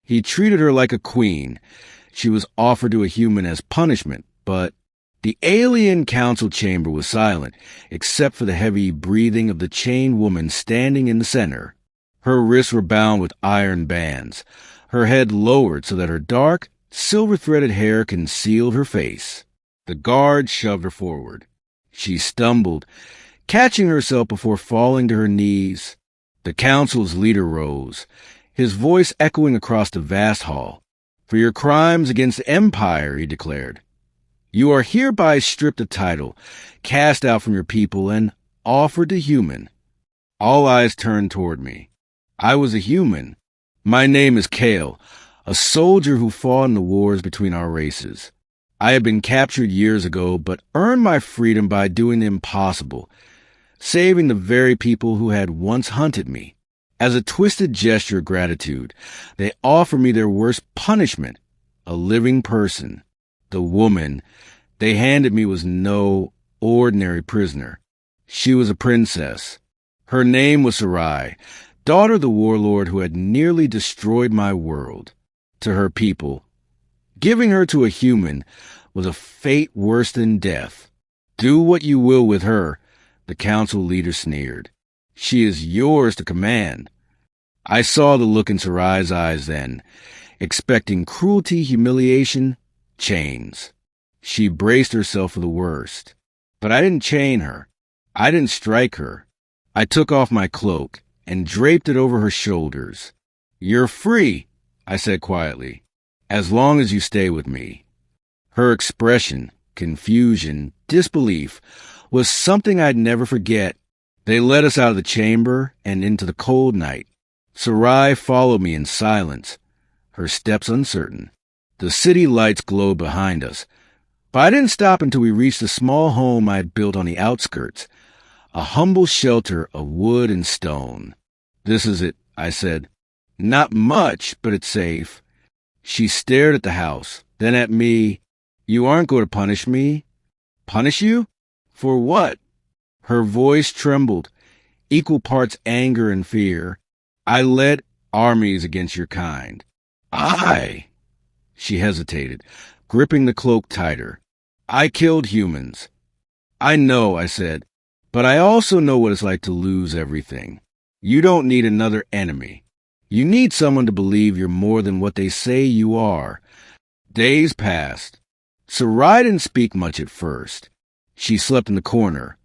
He treated her like a queen. She was offered to a human as punishment, but the alien council chamber was silent, except for the heavy breathing of the chained woman standing in the center. Her wrists were bound with iron bands, her head lowered so that her dark, silver-threaded hair concealed her face. The guard shoved her forward. She stumbled, catching herself before falling to her knees. The council's leader rose, his voice echoing across the vast hall. "For your crimes against the Empire," he declared, "you are hereby stripped of title, cast out from your people, and offered to human." All eyes turned toward me. I was a human. My name is Kale, a soldier who fought in the wars between our races. I had been captured years ago, but earned my freedom by doing the impossible, saving the very people who had once hunted me. As a twisted gesture of gratitude, they offered me their worst punishment, a living person. The woman they handed me was no ordinary prisoner. She was a princess. Her name was Sarai, daughter of the warlord who had nearly destroyed my world. To her people, giving her to a human was a fate worse than death. "Do what you will with her," the council leader sneered. "She is yours to command." I saw the look in Sarai's eyes then, expecting cruelty, humiliation, chains. She braced herself for the worst. But I didn't chain her. I didn't strike her. I took off my cloak and draped it over her shoulders. "You're free," I said quietly, "as long as you stay with me." Her expression, confusion, disbelief, was something I'd never forget. They led us out of the chamber and into the cold night. Sarai followed me in silence, her steps uncertain. The city lights glowed behind us, but I didn't stop until we reached the small home I had built on the outskirts, a humble shelter of wood and stone. "This is it," I said. "Not much, but it's safe." She stared at the house, then at me. "You aren't going to punish me?" "Punish you? For what?" Her voice trembled, equal parts anger and fear. "I led armies against your kind." "I?" She hesitated, gripping the cloak tighter. "I killed humans." "I know," I said, "but I also know what it's like to lose everything. You don't need another enemy. You need someone to believe you're more than what they say you are." Days passed. Sarai didn't speak much at first. She slept in the corner,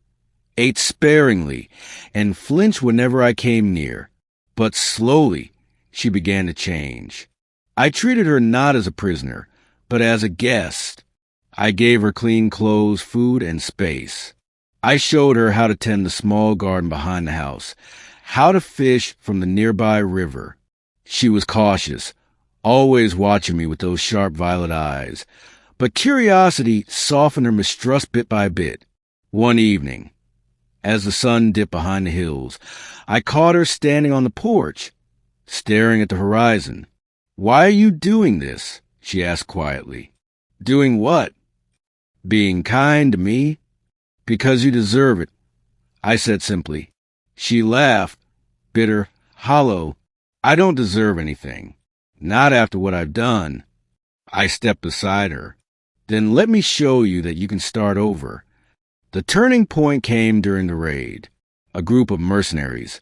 ate sparingly, and flinched whenever I came near. But slowly, she began to change. I treated her not as a prisoner, but as a guest. I gave her clean clothes, food, and space. I showed her how to tend the small garden behind the house, how to fish from the nearby river. She was cautious, always watching me with those sharp violet eyes. But curiosity softened her mistrust bit by bit. One evening, as the sun dipped behind the hills, I caught her standing on the porch, staring at the horizon. "Why are you doing this?" she asked quietly. "Doing what?" "Being kind to me." "Because you deserve it," I said simply. She laughed, bitter, hollow. "I don't deserve anything. Not after what I've done." I stepped beside her. "Then let me show you that you can start over." The turning point came during the raid. A group of mercenaries,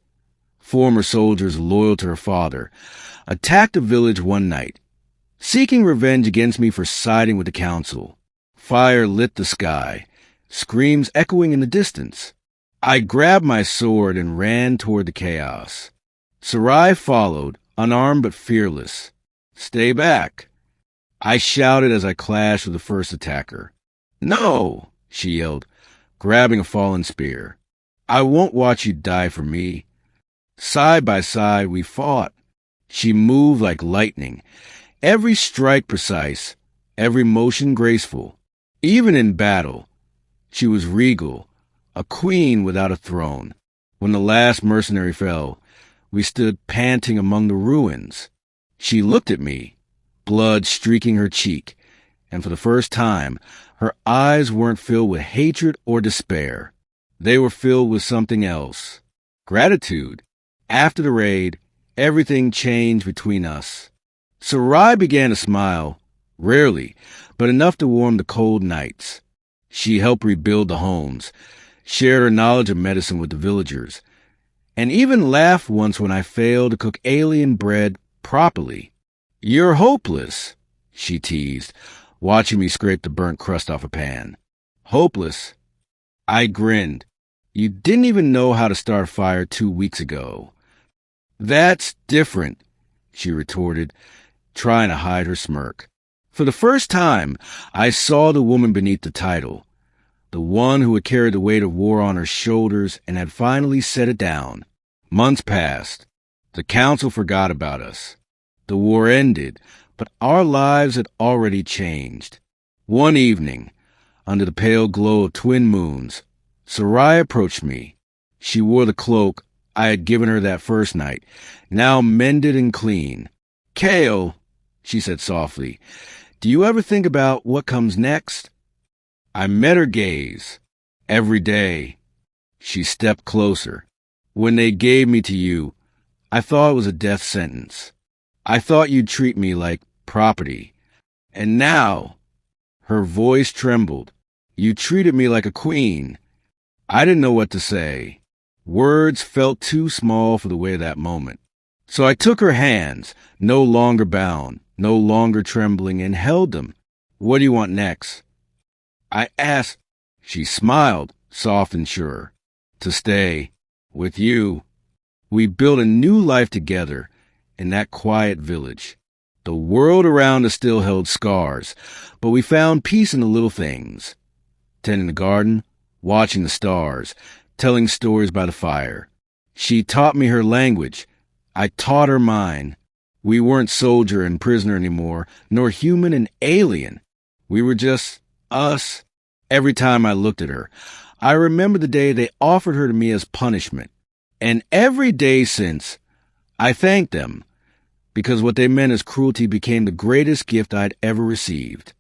former soldiers loyal to her father, attacked a village one night, seeking revenge against me for siding with the council. Fire lit the sky, screams echoing in the distance. I grabbed my sword and ran toward the chaos. Sarai followed, unarmed but fearless. "Stay back," I shouted as I clashed with the first attacker. "No," she yelled, grabbing a fallen spear. "I won't watch you die for me." Side by side we fought. She moved like lightning, every strike precise, every motion graceful. Even in battle, she was regal, a queen without a throne. When the last mercenary fell, we stood panting among the ruins. She looked at me, blood streaking her cheek, and for the first time, her eyes weren't filled with hatred or despair. They were filled with something else. Gratitude. After the raid, everything changed between us. Sarai began to smile, rarely, but enough to warm the cold nights. She helped rebuild the homes, shared her knowledge of medicine with the villagers, and even laughed once when I failed to cook alien bread properly. "You're hopeless," she teased, watching me scrape the burnt crust off a pan. "Hopeless?" I grinned. "You didn't even know how to start a fire 2 weeks ago." "That's different," she retorted, trying to hide her smirk. For the first time, I saw the woman beneath the title, the one who had carried the weight of war on her shoulders and had finally set it down. Months passed. The council forgot about us. The war ended, but our lives had already changed. One evening, under the pale glow of twin moons, Sarai approached me. She wore the cloak I had given her that first night, now mended and clean. "Kale," she said softly, "do you ever think about what comes next?" I met her gaze. "Every day." She stepped closer. "When they gave me to you, I thought it was a death sentence. I thought you'd treat me like property. And now," her voice trembled, "you treated me like a queen." I didn't know what to say. Words felt too small for the weight of that moment. So I took her hands, no longer bound, no longer trembling, and held them. "What do you want next?" I asked. She smiled, soft and sure. "To stay. With you." We built a new life together in that quiet village. The world around us still held scars, but we found peace in the little things. Tending the garden, watching the stars, telling stories by the fire. She taught me her language. I taught her mine. We weren't soldier and prisoner anymore, nor human and alien. We were just us. Every time I looked at her, I remember the day they offered her to me as punishment. And every day since, I thanked them, because what they meant as cruelty became the greatest gift I'd ever received.